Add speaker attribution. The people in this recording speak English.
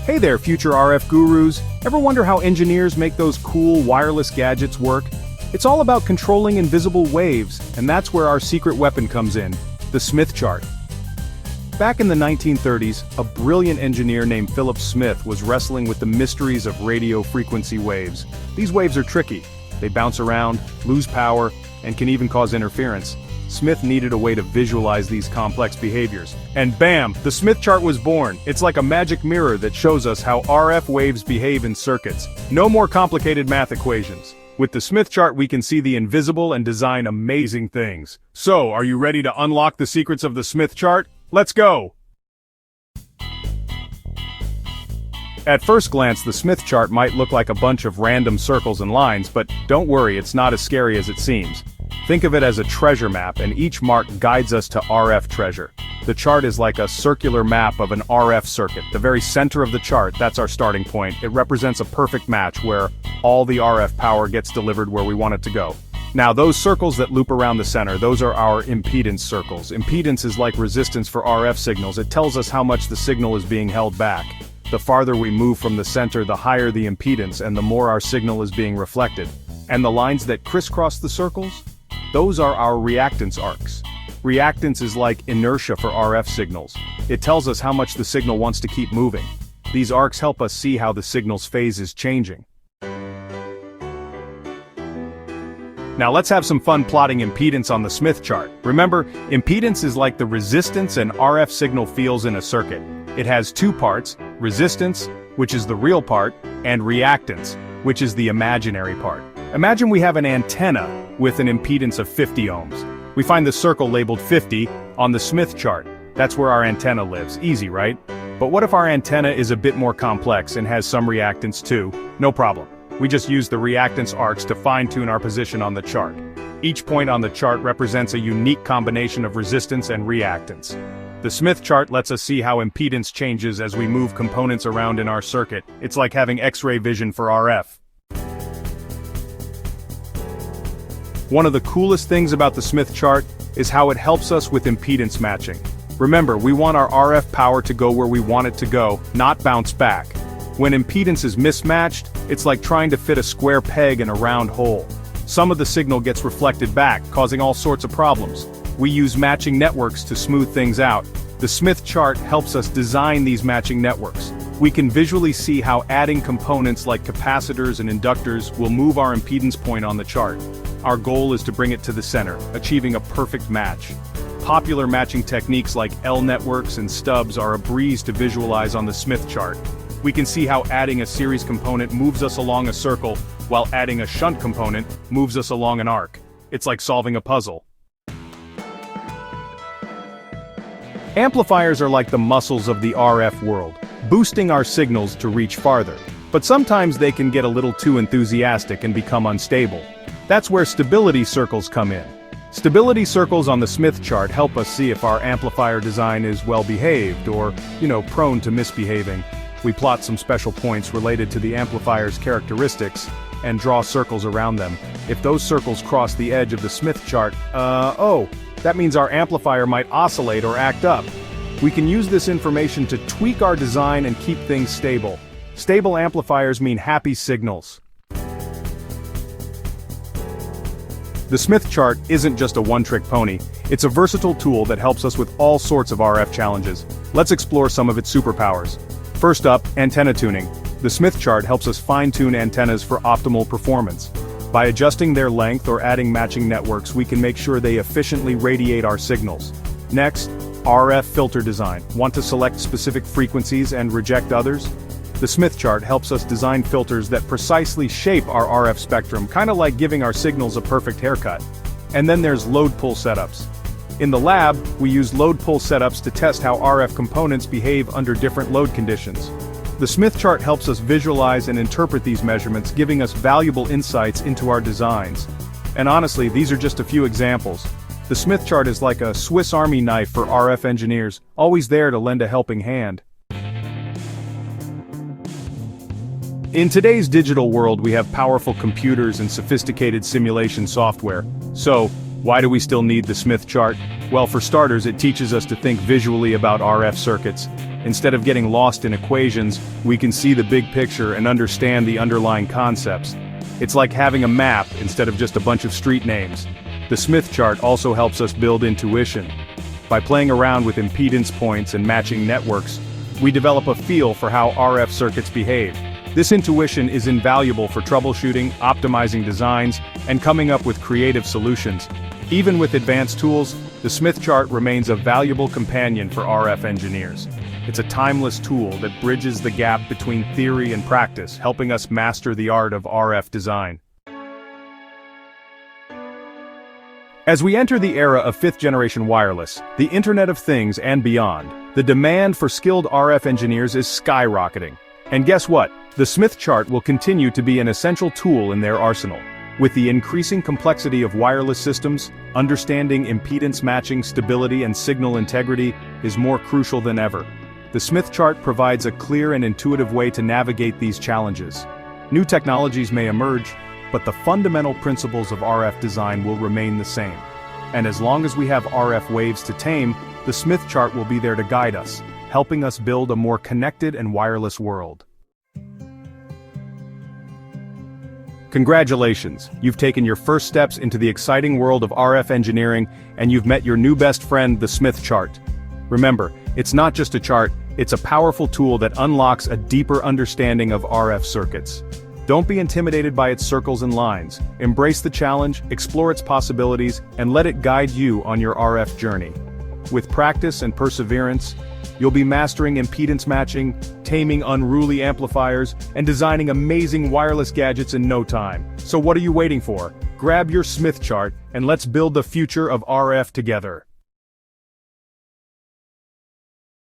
Speaker 1: Hey there, future RF gurus. Ever wonder how engineers make those cool wireless gadgets work? It's all about controlling invisible waves, and that's where our secret weapon comes in, the Smith chart. Back in the 1930s, a brilliant engineer named Philip Smith was wrestling with the mysteries of radio frequency waves. These waves are tricky. They bounce around, lose power, and can even cause interference. Smith needed a way to visualize these complex behaviors. And bam, the Smith chart was born. It's like a magic mirror that shows us how RF waves behave in circuits. No more complicated math equations. With the Smith chart we can see the invisible and design amazing things. So, are you ready to unlock the secrets of the Smith chart? Let's go! At first glance, the Smith chart might look like a bunch of random circles and lines, but don't worry, it's not as scary as it seems. Think of it as a treasure map, and each mark guides us to RF treasure. The chart is like a circular map of an RF circuit. The very center of the chart, that's our starting point. It represents a perfect match where all the RF power gets delivered where we want it to go. Now, those circles that loop around the center, those are our impedance circles. Impedance is like resistance for RF signals. It tells us how much the signal is being held back. The farther we move from the center, the higher the impedance and the more our signal is being reflected. And the lines that crisscross the circles? Those are our reactance arcs. Reactance is like inertia for RF signals. It tells us how much the signal wants to keep moving. These arcs help us see how the signal's phase is changing. Now let's have some fun plotting impedance on the Smith chart. Remember, impedance is like the resistance an RF signal feels in a circuit. It has two parts, resistance, which is the real part, and reactance, which is the imaginary part. Imagine we have an antenna with an impedance of 50 ohms. We find the circle labeled 50 on the Smith chart. That's where our antenna lives. Easy, right? But what if our antenna is a bit more complex and has some reactance too? No problem. We just use the reactance arcs to fine-tune our position on the chart. Each point on the chart represents a unique combination of resistance and reactance. The Smith chart lets us see how impedance changes as we move components around in our circuit. It's like having X-ray vision for RF. One of the coolest things about the Smith chart is how it helps us with impedance matching. Remember, we want our RF power to go where we want it to go, not bounce back. When impedance is mismatched, it's like trying to fit a square peg in a round hole. Some of the signal gets reflected back, causing all sorts of problems. We use matching networks to smooth things out. The Smith chart helps us design these matching networks. We can visually see how adding components like capacitors and inductors will move our impedance point on the chart. Our goal is to bring it to the center, achieving a perfect match. Popular matching techniques like L networks and stubs are a breeze to visualize on the Smith chart. We can see how adding a series component moves us along a circle, while adding a shunt component moves us along an arc. It's like solving a puzzle. Amplifiers are like the muscles of the RF world, boosting our signals to reach farther. But sometimes they can get a little too enthusiastic and become unstable. That's where stability circles come in. Stability circles on the Smith chart help us see if our amplifier design is well-behaved or, prone to misbehaving. We plot some special points related to the amplifier's characteristics and draw circles around them. If those circles cross the edge of the Smith chart, that means our amplifier might oscillate or act up. We can use this information to tweak our design and keep things stable. Stable amplifiers mean happy signals. The Smith chart isn't just a one-trick pony, it's a versatile tool that helps us with all sorts of RF challenges. Let's explore some of its superpowers. First up, antenna tuning. The Smith chart helps us fine-tune antennas for optimal performance. By adjusting their length or adding matching networks, we can make sure they efficiently radiate our signals. Next, RF filter design. Want to select specific frequencies and reject others? The Smith chart helps us design filters that precisely shape our RF spectrum, kind of like giving our signals a perfect haircut. And then there's load-pull setups. In the lab, we use load-pull setups to test how RF components behave under different load conditions. The Smith chart helps us visualize and interpret these measurements, giving us valuable insights into our designs. And honestly, these are just a few examples. The Smith chart is like a Swiss Army knife for RF engineers, always there to lend a helping hand. In today's digital world, we have powerful computers and sophisticated simulation software. So, why do we still need the Smith chart? Well, for starters, it teaches us to think visually about RF circuits. Instead of getting lost in equations, we can see the big picture and understand the underlying concepts. It's like having a map instead of just a bunch of street names. The Smith chart also helps us build intuition. By playing around with impedance points and matching networks, we develop a feel for how RF circuits behave. This intuition is invaluable for troubleshooting, optimizing designs, and coming up with creative solutions. Even with advanced tools, the Smith chart remains a valuable companion for RF engineers. It's a timeless tool that bridges the gap between theory and practice, helping us master the art of RF design. As we enter the era of fifth-generation wireless, the Internet of Things and beyond, the demand for skilled RF engineers is skyrocketing. And guess what? The Smith chart will continue to be an essential tool in their arsenal. With the increasing complexity of wireless systems, understanding impedance matching, stability, and signal integrity is more crucial than ever. The Smith chart provides a clear and intuitive way to navigate these challenges. New technologies may emerge, but the fundamental principles of RF design will remain the same. And as long as we have RF waves to tame, the Smith chart will be there to guide us, helping us build a more connected and wireless world. Congratulations, you've taken your first steps into the exciting world of RF engineering, and you've met your new best friend, the Smith chart. Remember, it's not just a chart, it's a powerful tool that unlocks a deeper understanding of RF circuits. Don't be intimidated by its circles and lines. Embrace the challenge, explore its possibilities, and let it guide you on your RF journey. With practice and perseverance, you'll be mastering impedance matching, taming unruly amplifiers, and designing amazing wireless gadgets in no time. So what are you waiting for? Grab your Smith chart, and let's build the future of RF together.